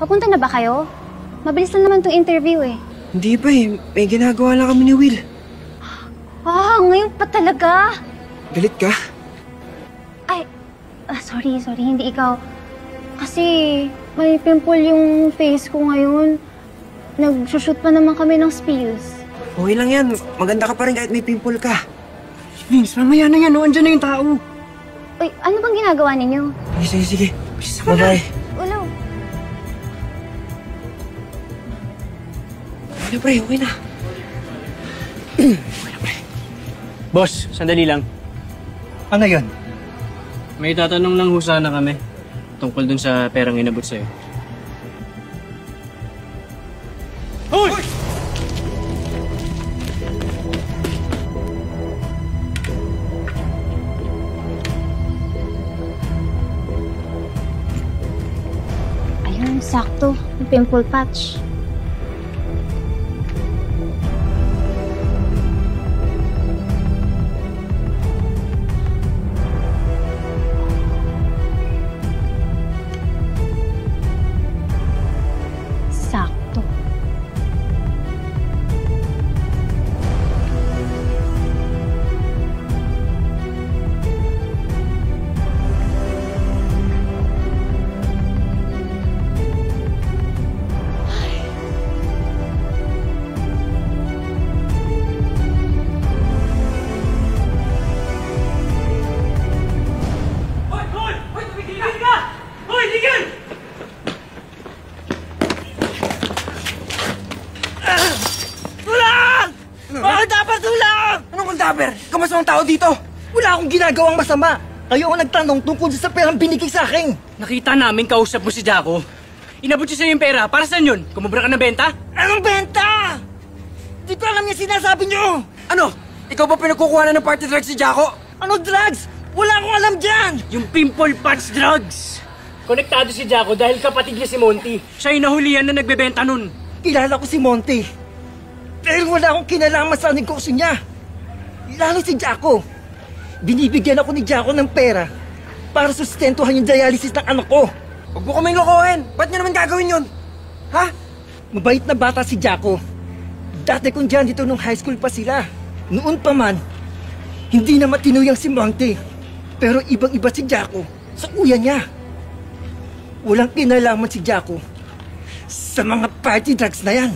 Papunta na ba kayo? Mabilis lang naman tong interview eh. Hindi pa eh. May ginagawa lang kami ni Will. Ngayon pa talaga? Galit ka? Ay, sorry. Hindi ikaw. Kasi may pimple yung face ko ngayon. Nag-shoot pa naman kami ng spills. Okay lang yan. Maganda ka pa rin kahit may pimple ka. Vince, mamaya na yan. Andyan na yung tao. Uy, ano bang ginagawa ninyo? Sige. Bye-bye. Ulo. Okay na, pre. Okay na. Boss, sandali lang. Ano yun? May tatanong lang ho sana kami tungkol dun sa perang inabot sa'yo. Hoy! Ayun, sakto. Yung pimple patch. Sakto. Kamasang tao dito! Wala akong ginagawang masama. Kayo ang nagtanong tungkol sa perang binigay sa akin. Nakita namin kausap mo si Jaco. Inabot siya sa'yo yung pera. Para saan yun? Kumubra ka na benta? Anong benta? Di ko alam yung sinasabi nyo. Ano? Ikaw ba pinagkukuha na ng party drugs si Jaco? Ano drugs? Wala akong alam dyan. Yung pimple patch drugs! Konektado si Jaco dahil kapatid niya si Monty. Siya yung nahulihan na nagbebenta nun. Kilala ko si Monty. Pero wala akong kinalaman sa negosyo niya. Lalo si Jaco. Binibigyan ako ni Jaco ng pera para sustentuhan yung dialysis ng anak ko. Huwag mo kaming lokohin! Ba't niyo naman gagawin yun? Ha? Mabait na bata si Jaco. Dati kong dyan dito nung high school pa sila. Noon pa man, hindi na matinuyang si Monty. Pero ibang-iba si Jaco sa kuya niya. Walang kinalaman si Jaco sa mga party drugs na yan.